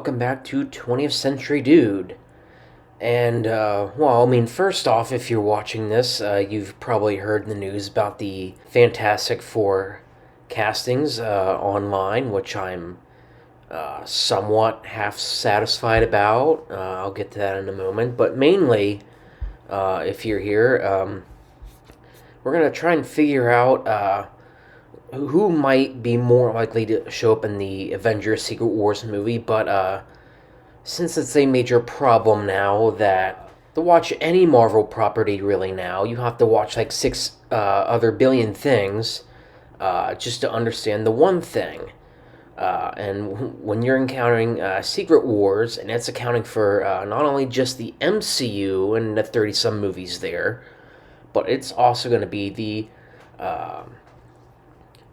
welcome back to 20th Century Dude. And, well, I mean, first off, if you're watching this, you've probably heard the news about the Fantastic Four castings online, which I'm somewhat half satisfied about. I'll get to that in a moment. But mainly, if you're here, we're going to try and figure out who might be more likely to show up in the Avengers Secret Wars movie, but since it's a major problem now that to watch any Marvel property really now, you have to watch like six other billion things just to understand the one thing. And when you're encountering Secret Wars, and it's accounting for not only just the MCU and the 30 some movies there, but it's also going to be the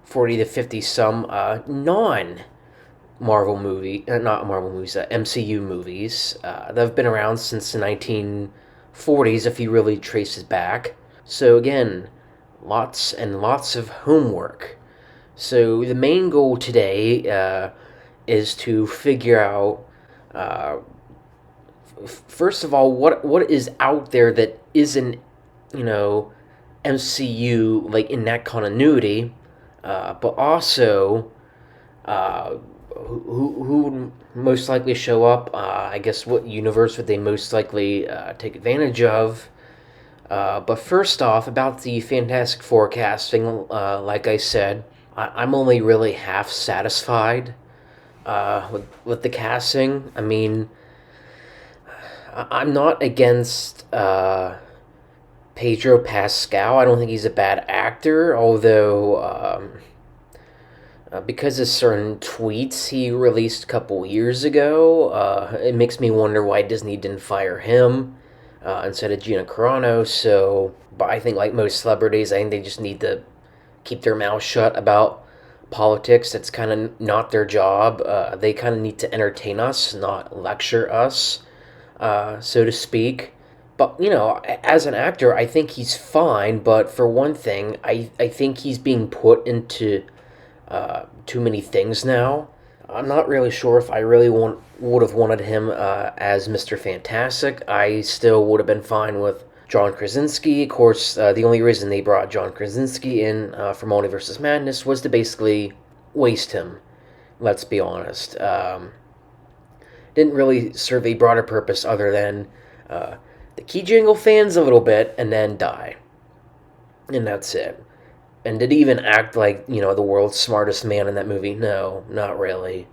40 to 50 some non Marvel movie, not Marvel movies, MCU movies that have been around since the 1940s, if you really trace it back. So again, lots and lots of homework. So the main goal today is to figure out, first of all, what is out there that isn't, MCU like in that continuity, but also who would most likely show up? I guess what universe would they most likely take advantage of? But first off, about the Fantastic Forecasting, like I said, I'm only really half satisfied with the casting. I mean, I'm not against Pedro Pascal. I don't think he's a bad actor, although because of certain tweets he released a couple years ago, it makes me wonder why Disney didn't fire him instead of Gina Carano. So, but I think like most celebrities, I think they just need to keep their mouth shut about politics. That's kind of not their job. They kind of need to entertain us, not lecture us, so to speak. But, as an actor, I think he's fine. But for one thing, I think he's being put into too many things now. I'm not really sure if I really would have wanted him as Mr. Fantastic. I still would have been fine with John Krasinski. Of course, the only reason they brought John Krasinski in for Multiverse Madness was to basically waste him. Let's be honest. Didn't really serve a broader purpose other than the Key Jingle fans a little bit and then die. And that's it. And did he even act like, the world's smartest man in that movie? No, not really.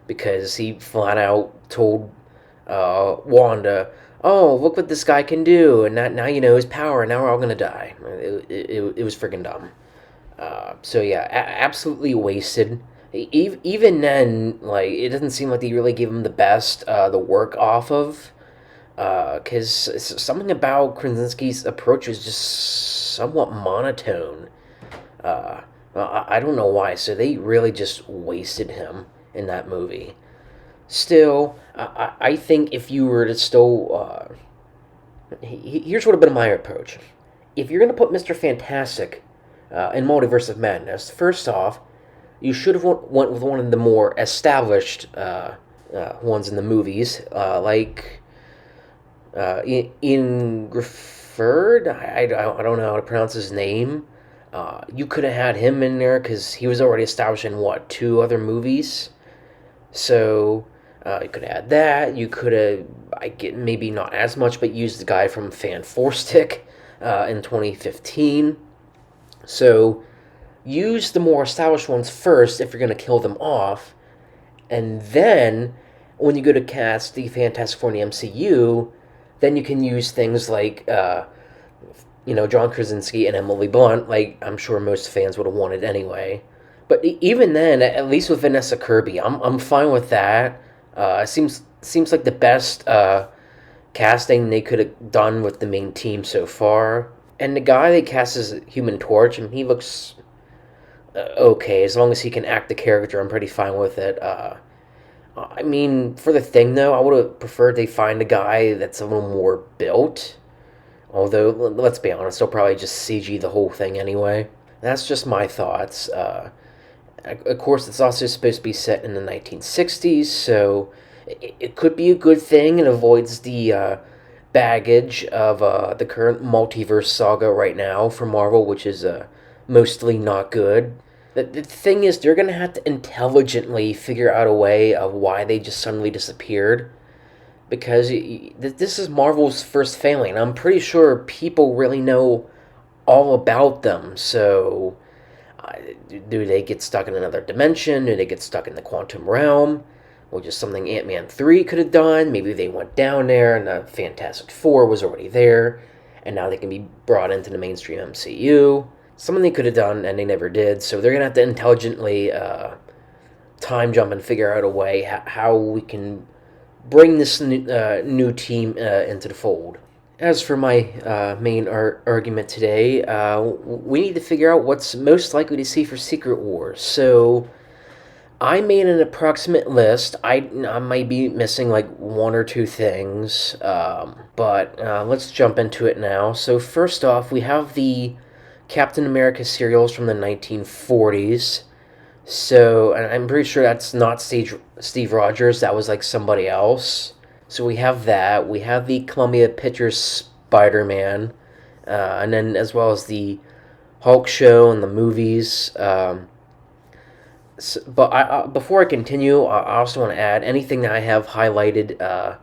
Because he flat out told Wanda, oh, look what this guy can do, and now you know his power, and now we're all going to die. It was freaking dumb. So yeah, absolutely wasted. Even then, like, it doesn't seem like they really gave him the best the work off of. Because something about Krasinski's approach is just somewhat monotone. I don't know why, so they really just wasted him in that movie. Still, I think if you were to still... here's what would have been my approach. If you're going to put Mr. Fantastic in Multiverse of Madness, first off, you should have went with one of the more established ones in the movies, like Ian Grifford. I don't know how to pronounce his name. You could have had him in there because he was already established in, two other movies? So, you could add that. You could have, maybe not as much, but used the guy from Fan Four Stick in 2015. So, use the more established ones first if you're going to kill them off. And then, when you go to cast the Fantastic Four in the MCU, then you can use things like... John Krasinski and Emily Blunt, like I'm sure most fans would have wanted anyway. But even then, at least with Vanessa Kirby, I'm fine with that. Seems like the best casting they could have done with the main team so far. And the guy they cast as Human Torch, he looks okay as long as he can act the character. I'm pretty fine with it. For the Thing though, I would have preferred they find a guy that's a little more built. Although, let's be honest, they'll probably just CG the whole thing anyway. That's just my thoughts. Of course, it's also supposed to be set in the 1960s, so It could be a good thing. It avoids the baggage of the current multiverse saga right now for Marvel, which is mostly not good. The thing is, they're going to have to intelligently figure out a way of why they just suddenly disappeared. Because this is Marvel's first failing. I'm pretty sure people really know all about them. So, uh, do they get stuck in another dimension? Do they get stuck in the quantum realm? Which is something Ant-Man 3 could have done. Maybe they went down there and the Fantastic Four was already there. And now they can be brought into the mainstream MCU. Something they could have done and they never did. So they're going to have to intelligently time jump and figure out a way how we can bring this new team into the fold. As for my main argument today, we need to figure out what's most likely to see for Secret Wars. So I made an approximate list. I might be missing like one or two things, but let's jump into it now. So first off, we have the Captain America serials from the 1940s. So, and I'm pretty sure that's not Steve Rogers. That was like somebody else. So we have that. We have the Columbia Pictures Spider-Man, and then as well as the Hulk show and the movies. But before I continue, I also want to add anything that I have highlighted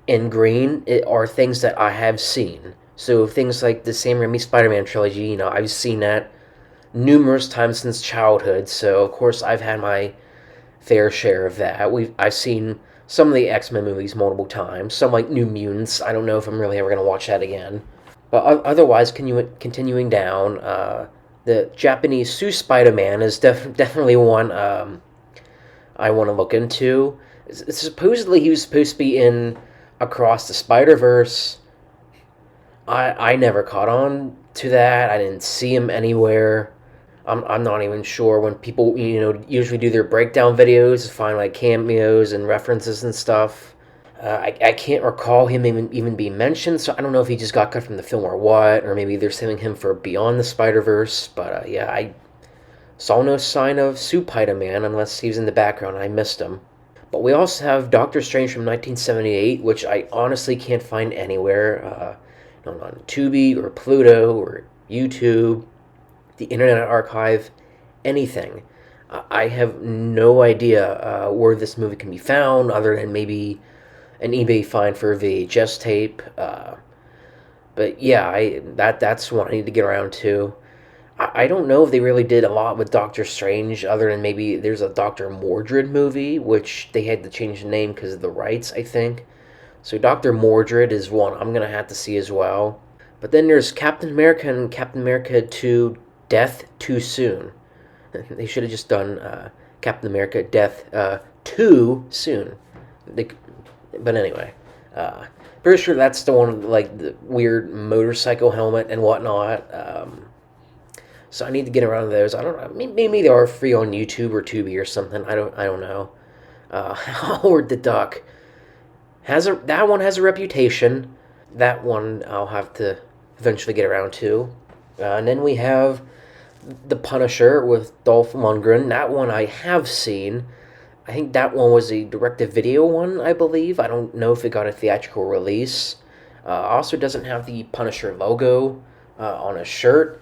in green are things that I have seen. So things like the Sam Raimi Spider-Man trilogy, I've seen that numerous times since childhood. So of course I've had my fair share of that. I've seen some of the X-Men movies multiple times. Some like New Mutants. I don't know if I'm really ever gonna watch that again. But otherwise, continuing down, the Japanese Sue Spider-Man is definitely one I want to look into. Supposedly he was supposed to be in Across the Spider-Verse. I never caught on to that. I didn't see him anywhere. I'm not even sure when people usually do their breakdown videos, find like cameos and references and stuff. I can't recall him even being mentioned, so I don't know if he just got cut from the film or what, or maybe they're saving him for Beyond the Spider-Verse. But yeah, I saw no sign of Spider-Man unless he was in the background. I missed him. But we also have Doctor Strange from 1978, which I honestly can't find anywhere. On Tubi or Pluto or YouTube, the Internet Archive, anything. I have no idea where this movie can be found, other than maybe an eBay find for a VHS tape. But yeah, that's one I need to get around to. I don't know if they really did a lot with Doctor Strange, other than maybe there's a Dr. Mordrid movie, which they had to change the name because of the rights, I think. So Dr. Mordrid is one I'm going to have to see as well. But then there's Captain America and Captain America 2 Death Too Soon. They should have just done Captain America Death Too Soon. But anyway, pretty sure that's the one with like the weird motorcycle helmet and whatnot. So I need to get around to those. I don't know. Maybe they are free on YouTube or Tubi or something. I don't know. Howard the Duck that one has a reputation. That one I'll have to eventually get around to. And then we have The Punisher with Dolph Lundgren. That one I have seen. I think that one was a direct-to-video one, I believe. I don't know if it got a theatrical release. Also doesn't have the Punisher logo on a shirt.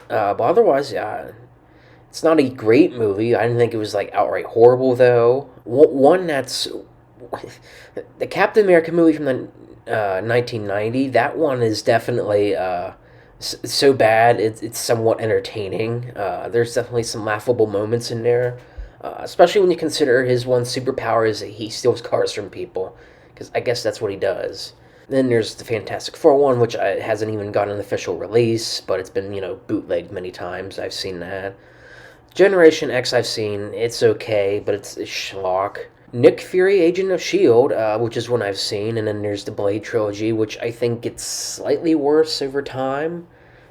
But otherwise, yeah, it's not a great movie. I didn't think it was like outright horrible, though. One that's the Captain America movie from the 1990. That one is definitely so bad it's somewhat entertaining. There's definitely some laughable moments in there, especially when you consider his one superpower is that he steals cars from people, because I guess that's what he does. Then there's the Fantastic Four one, which hasn't even gotten an official release, but it's been bootlegged many times. I've seen that. Generation X I've seen. It's okay, but it's schlock. Nick Fury, Agent of S.H.I.E.L.D., which is one I've seen, and then there's the Blade trilogy, which I think gets slightly worse over time.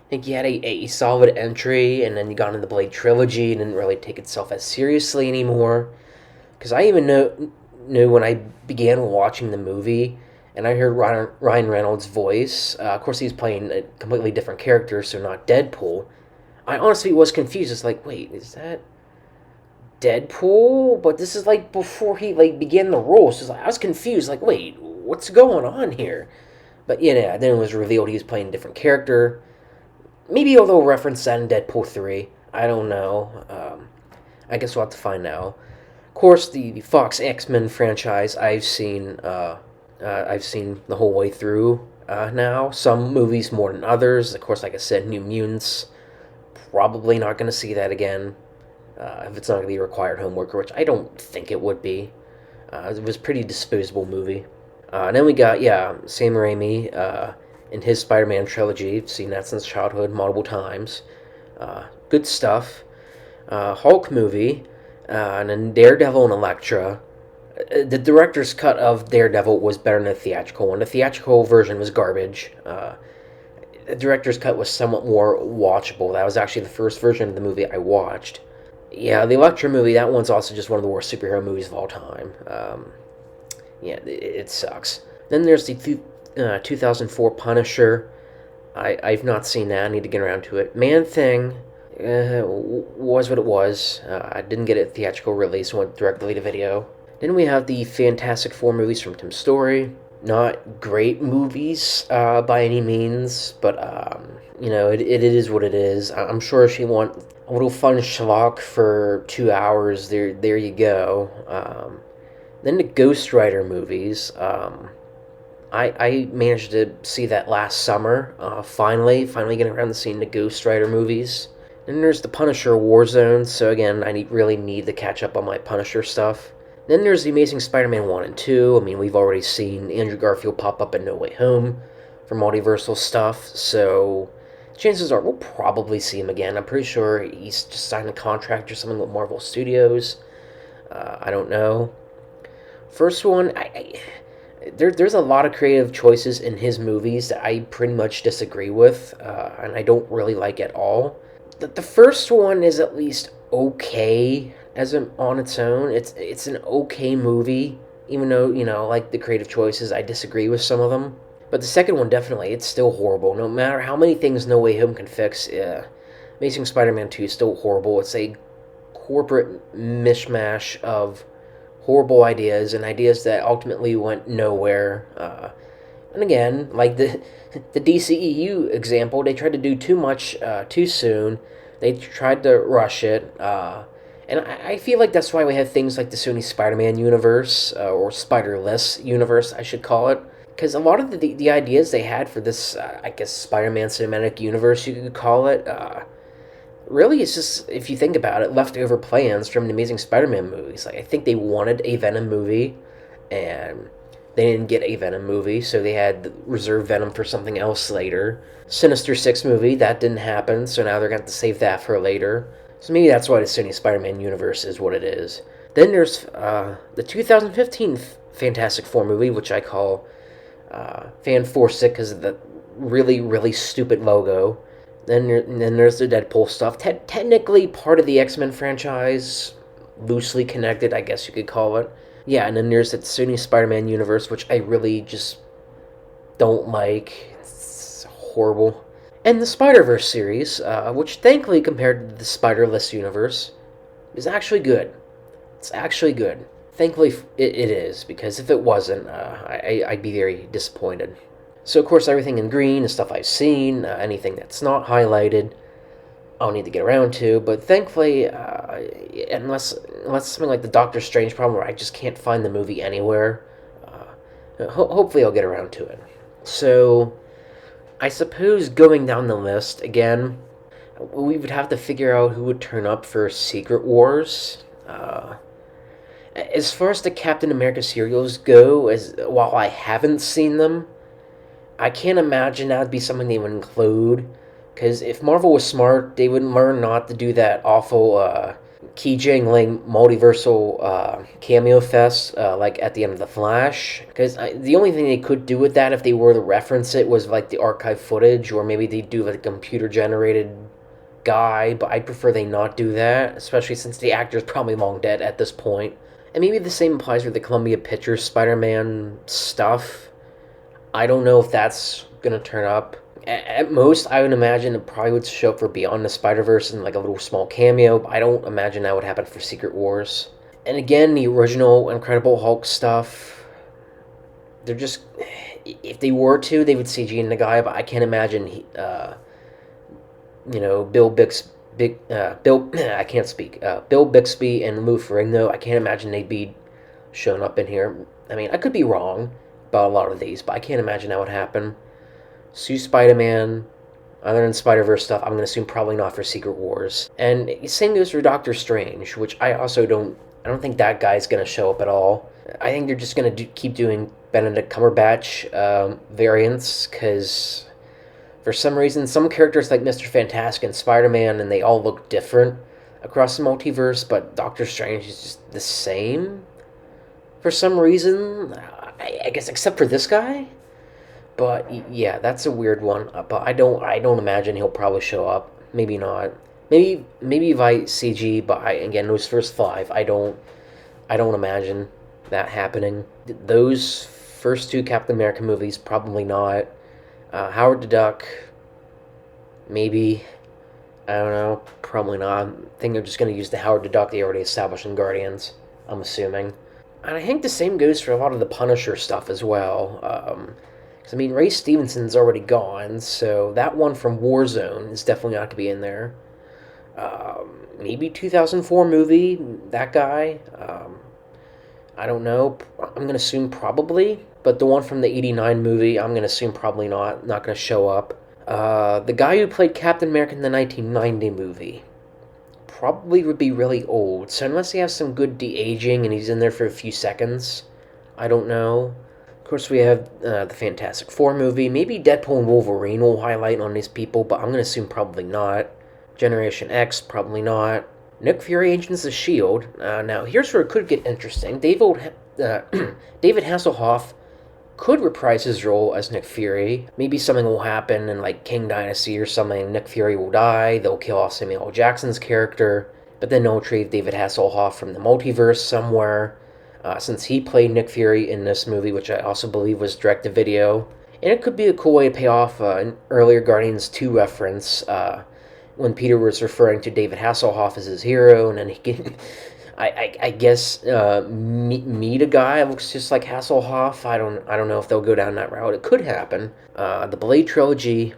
I think you had a solid entry, and then you got into the Blade trilogy and didn't really take itself as seriously anymore. Because I even knew when I began watching the movie, and I heard Ryan Reynolds' voice. Of course, he's playing a completely different character, so not Deadpool. I honestly was confused. It's like, wait, is that Deadpool, but this is like before he like began the role. So like, I was confused. Like, wait, what's going on here? But yeah, then it was revealed he was playing a different character. Maybe they'll reference that in Deadpool 3. I don't know. I guess we'll have to find out. Of course, the Fox X-Men franchise I've seen the whole way through now. Some movies more than others. Of course, like I said, New Mutants. Probably not going to see that again. If it's not going to be required homework, which I don't think it would be. It was a pretty disposable movie. And then we got, Sam Raimi in his Spider-Man trilogy. I've seen that since childhood multiple times. Good stuff. Hulk movie, and then Daredevil and Elektra. The director's cut of Daredevil was better than the theatrical one. The theatrical version was garbage. The director's cut was somewhat more watchable. That was actually the first version of the movie I watched. Yeah, the Elektra movie, that one's also just one of the worst superhero movies of all time. It sucks. Then there's the 2004 Punisher. I've not seen that. I need to get around to it. Man-Thing was what it was. I didn't get a theatrical release. Went directly to video. Then we have the Fantastic Four movies from Tim Story. Not great movies by any means, but it is what it is. I'm sure if you want a little fun schlock for 2 hours, there you go. Then the Ghost Rider movies. I managed to see that last summer. Finally getting around to seeing the Ghost Rider movies. Then there's the Punisher Warzone. So again, I really need to catch up on my Punisher stuff. Then there's the Amazing Spider-Man 1 and 2. I mean, we've already seen Andrew Garfield pop up in No Way Home for multiversal stuff, so chances are we'll probably see him again. I'm pretty sure he's just signed a contract or something with Marvel Studios. I don't know. First one, there's a lot of creative choices in his movies that I pretty much disagree with, and I don't really like at all. The first one is at least okay on its own. It's an okay movie, even though, like the creative choices, I disagree with some of them. But the second one, definitely, it's still horrible. No matter how many things No Way Home can fix, Amazing Spider-Man 2 is still horrible. It's a corporate mishmash of horrible ideas and ideas that ultimately went nowhere. And again, like the DCEU example, they tried to do too much too soon. They tried to rush it. And I feel like that's why we have things like the Sony Spider-Man universe, or Spider-less universe, I should call it. Because a lot of the ideas they had for this, I guess, Spider-Man cinematic universe, you could call it, really it's just, if you think about it, leftover plans from the Amazing Spider-Man movies. Like, I think they wanted a Venom movie, and they didn't get a Venom movie, so they had reserved Venom for something else later. Sinister Six movie, that didn't happen, so now they're going to have to save that for later. So maybe that's why the Sony Spider-Man universe is what it is. Then there's the 2015 Fantastic Four movie, which I call Fan Four Sick because of the really, really stupid logo. Then there's the Deadpool stuff. Technically part of the X-Men franchise, loosely connected, I guess you could call it. Yeah, and then there's the Sony Spider-Man universe, which I really just don't like. It's horrible. And the Spider-Verse series, which thankfully compared to the Spider-less universe, is actually good. It's actually good. Thankfully it is, because if it wasn't, I'd be very disappointed. So of course everything in green is stuff I've seen, anything that's not highlighted, I'll need to get around to, but thankfully, unless something like the Doctor Strange problem where I just can't find the movie anywhere, hopefully I'll get around to it. So, I suppose going down the list, again, we would have to figure out who would turn up for Secret Wars. As far as the Captain America serials go, while I haven't seen them, I can't imagine that would be something they would include. Because if Marvel was smart, they would learn not to do that awful Ki Jingling multiversal cameo fest like at the end of The Flash. Because the only thing they could do with that, if they were to reference it, was like the archive footage, or maybe they'd do like a computer-generated guy, but I prefer they not do that, especially since the actor's probably long dead at this point. And maybe the same applies for the Columbia Pictures Spider-Man stuff. I don't know if that's gonna turn up. At most, I would imagine it probably would show up for Beyond the Spider-Verse in like a little small cameo, but I don't imagine that would happen for Secret Wars. And again, the original Incredible Hulk stuff, they're just, if they were to, they would CG in the guy, but I can't imagine Bill Bill I can't speak. Bill Bixby and Lou Ferrigno, I can't imagine they'd be showing up in here. I mean, I could be wrong about a lot of these, but I can't imagine that would happen. Sue Spider-Man, other than Spider-Verse stuff, I'm going to assume probably not for Secret Wars. And same goes for Doctor Strange, which I don't think that guy's going to show up at all. I think they're just going to keep doing Benedict Cumberbatch variants, because for some reason, some characters like Mr. Fantastic and Spider-Man, and they all look different across the multiverse, but Doctor Strange is just the same for some reason. I guess except for this guy. But yeah, that's a weird one. But I don't imagine he'll probably show up. Maybe not. Maybe by CG. But again, those first five, I don't imagine that happening. Those first two Captain America movies, probably not. Howard the Duck, maybe. I don't know. Probably not. I think they're just going to use the Howard the Duck they already established in Guardians, I'm assuming. And I think the same goes for a lot of the Punisher stuff as well. Because, I mean, Ray Stevenson's already gone, so that one from Warzone is definitely not going to be in there. Maybe 2004 movie, that guy. I don't know. I'm going to assume probably. But the one from the 89 movie, I'm going to assume probably not going to show up. The guy who played Captain America in the 1990 movie probably would be really old. So unless he has some good de-aging and he's in there for a few seconds, I don't know. Of course, we have the Fantastic Four movie. Maybe Deadpool and Wolverine will highlight on these people, but I'm going to assume probably not. Generation X, probably not. Nick Fury, Agents of S.H.I.E.L.D. Now, here's where it could get interesting. David Hasselhoff could reprise his role as Nick Fury. Maybe something will happen in like King Dynasty or something. Nick Fury will die. They'll kill off Samuel L. Jackson's character. But then they'll retrieve David Hasselhoff from the multiverse somewhere. Since he played Nick Fury in this movie, which I also believe was direct-to-video. And it could be a cool way to pay off an earlier Guardians 2 reference when Peter was referring to David Hasselhoff as his hero, and then he can... I guess meet a guy that looks just like Hasselhoff. I don't know if they'll go down that route. It could happen. The Blade trilogy.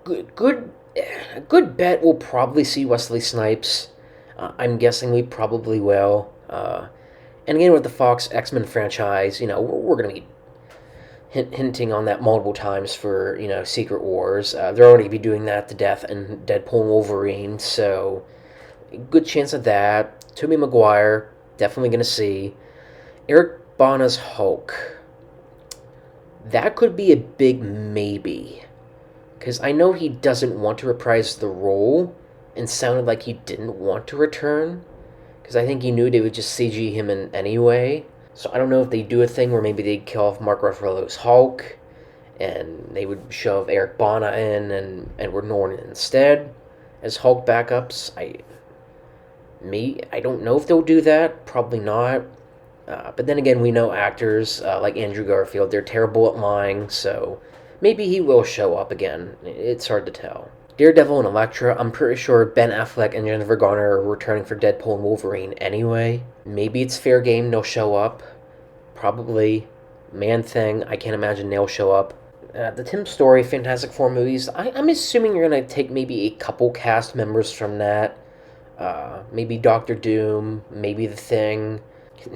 A good bet we'll probably see Wesley Snipes. I'm guessing we probably will. And again with the Fox X-Men franchise, we're going to be hinting on that multiple times for Secret Wars. They're already be doing that to death in Deadpool and Wolverine, so. Good chance of that. Tobey Maguire, definitely going to see. Eric Bana's Hulk. That could be a big maybe. Because I know he doesn't want to reprise the role, and sounded like he didn't want to return. Because I think he knew they would just CG him in anyway. So I don't know if they do a thing where maybe they'd kill off Mark Ruffalo's Hulk, and they would shove Eric Bana in and Edward Norton instead as Hulk backups. I don't know if they'll do that. Probably not. But then again, we know actors like Andrew Garfield, they're terrible at lying, so maybe he will show up again. It's hard to tell. Daredevil and Elektra, I'm pretty sure Ben Affleck and Jennifer Garner are returning for Deadpool and Wolverine anyway. Maybe it's fair game they'll show up. Probably. Man-Thing, I can't imagine they'll show up. The Tim Story Fantastic Four movies, I'm assuming you're going to take maybe a couple cast members from that. Maybe Doctor Doom, maybe The Thing,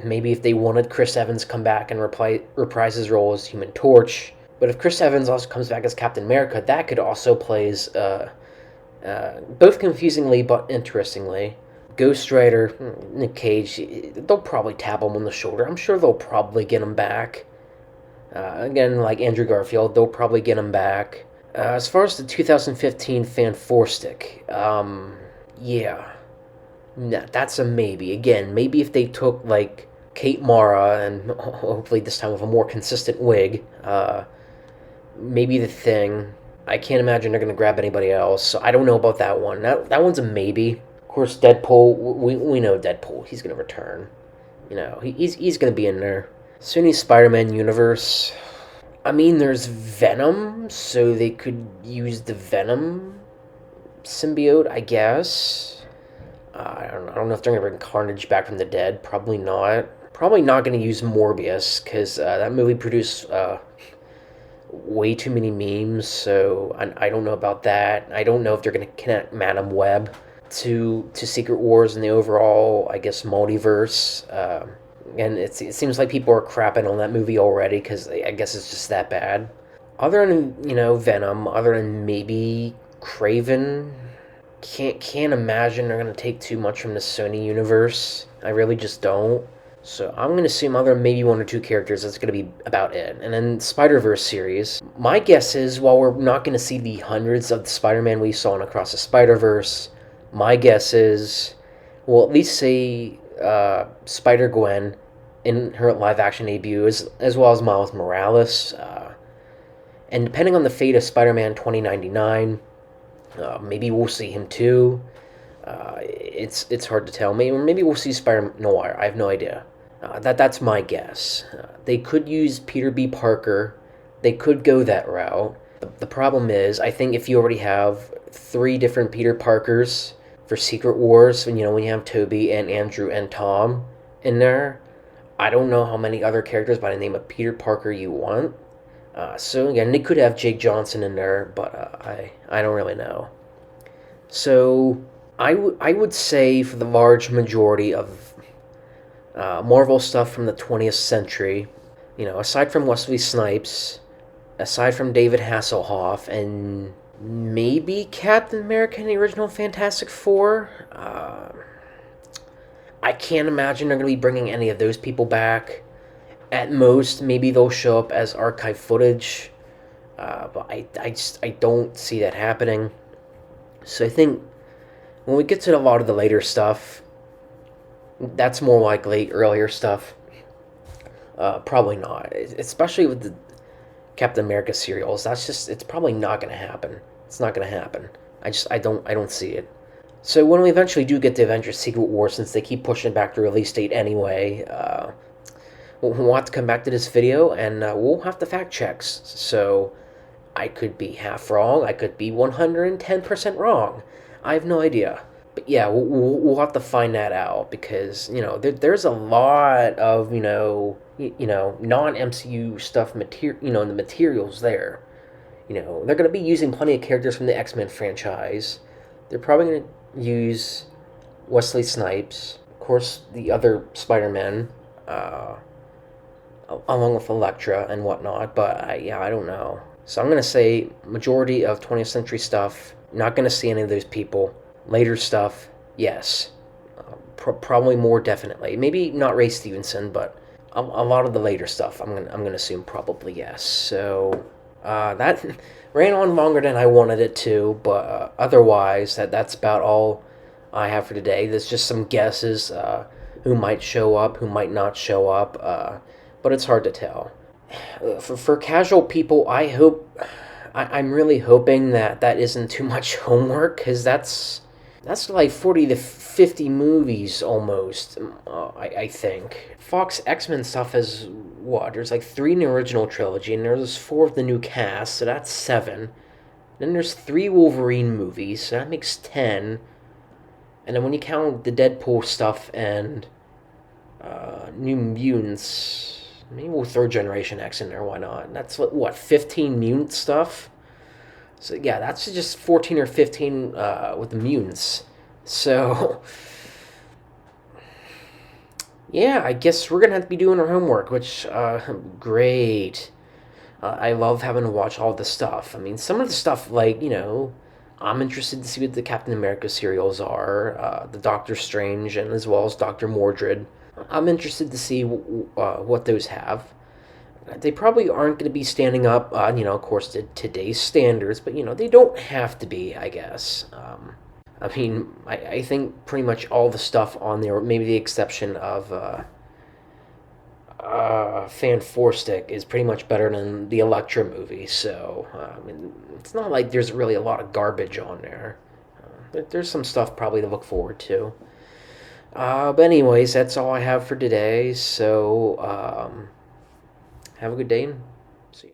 maybe if they wanted Chris Evans come back and reprise his role as Human Torch. But if Chris Evans also comes back as Captain America, that could also plays both confusingly but interestingly. Ghost Rider, Nick Cage, they'll probably tap him on the shoulder. I'm sure they'll probably get him back. Again, like Andrew Garfield, they'll probably get him back. As far as the 2015 Fan Four Stick, yeah. Nah, that's a maybe. Again, maybe if they took, like, Kate Mara, and hopefully this time with a more consistent wig, maybe The Thing. I can't imagine they're going to grab anybody else, so I don't know about that one. That one's a maybe. Of course, Deadpool, we know Deadpool. He's going to return. He's going to be in there. Sony's Spider-Man universe, I mean, there's Venom, so they could use the Venom symbiote, I guess. I don't know if they're going to bring Carnage back from the dead. Probably not. Probably not going to use Morbius, because that movie produced way too many memes, so I don't know about that. I don't know if they're going to connect Madam Web to Secret Wars and the overall, I guess, multiverse. And it seems like people are crapping on that movie already because I guess it's just that bad. Other than Venom, other than maybe Craven, can't imagine they're gonna take too much from the Sony universe. I really just don't. So I'm gonna assume other than maybe one or two characters, that's gonna be about it. And then Spider-Verse series. My guess is while we're not gonna see the hundreds of the Spider-Man we saw in Across the Spider-Verse, my guess is we'll at least see Spider-Gwen in her live-action debut, as well as Miles Morales. And depending on the fate of Spider-Man 2099, maybe we'll see him too. It's hard to tell. Maybe we'll see Spider Noir. I have no idea. That's my guess. They could use Peter B. Parker. They could go that route. The problem is, I think if you already have three different Peter Parkers for Secret Wars, when you have Toby and Andrew and Tom in there, I don't know how many other characters by the name of Peter Parker you want. So again, they could have Jake Johnson in there, but I don't really know. So I would say for the large majority of Marvel stuff from the 20th century, aside from Wesley Snipes, aside from David Hasselhoff, and maybe Captain America and the original Fantastic Four, I can't imagine they're going to be bringing any of those people back. At most, maybe they'll show up as archive footage, but I don't see that happening. So I think when we get to a lot of the later stuff, that's more likely earlier stuff. Probably not, especially with the Captain America serials. It's probably not going to happen. It's not going to happen. I don't see it. So when we eventually do get to Avengers Secret War, since they keep pushing back the release date anyway, we'll have to come back to this video and we'll have to fact checks. So I could be half wrong. I could be 110% wrong. I have no idea. But yeah, we'll have to find that out because, there's a lot of, non-MCU stuff, the materials there. They're going to be using plenty of characters from the X-Men franchise. They're probably going to use Wesley Snipes, of course, the other Spider-Man, along with Elektra and whatnot, but I don't know. So I'm going to say majority of 20th century stuff, not going to see any of those people. Later stuff, yes. Probably more definitely. Maybe not Ray Stevenson, but a lot of the later stuff, I'm gonna assume probably yes. So that ran on longer than I wanted it to, but otherwise, that's about all I have for today. There's just some guesses who might show up, who might not show up, but it's hard to tell. For casual people, I'm really hoping that isn't too much homework, because that's like 40 to 50 movies almost, I think. Fox X-Men stuff is, what, there's like 3 in the original trilogy, and there's 4 of the new cast, so that's 7. Then there's 3 Wolverine movies, so that makes 10. And then when you count the Deadpool stuff and New Mutants, maybe we'll throw Generation X in there, why not? That's, what, 15 mutant stuff? So yeah, that's just 14 or 15 with the mutants. So yeah, I guess we're gonna have to be doing our homework, which great. I love having to watch all this stuff. I mean, some of the stuff, like, I'm interested to see what the Captain America serials are, the Doctor Strange, and as well as Dr. Mordred. I'm interested to see what those have. They probably aren't going to be standing up, of course, to today's standards, but, they don't have to be, I guess. I mean, I think pretty much all the stuff on there, maybe the exception of Fan Four Stick, is pretty much better than the Elektra movie, so, I mean, it's not like there's really a lot of garbage on there. There's some stuff probably to look forward to. But anyways, that's all I have for today, so, have a good day and see you.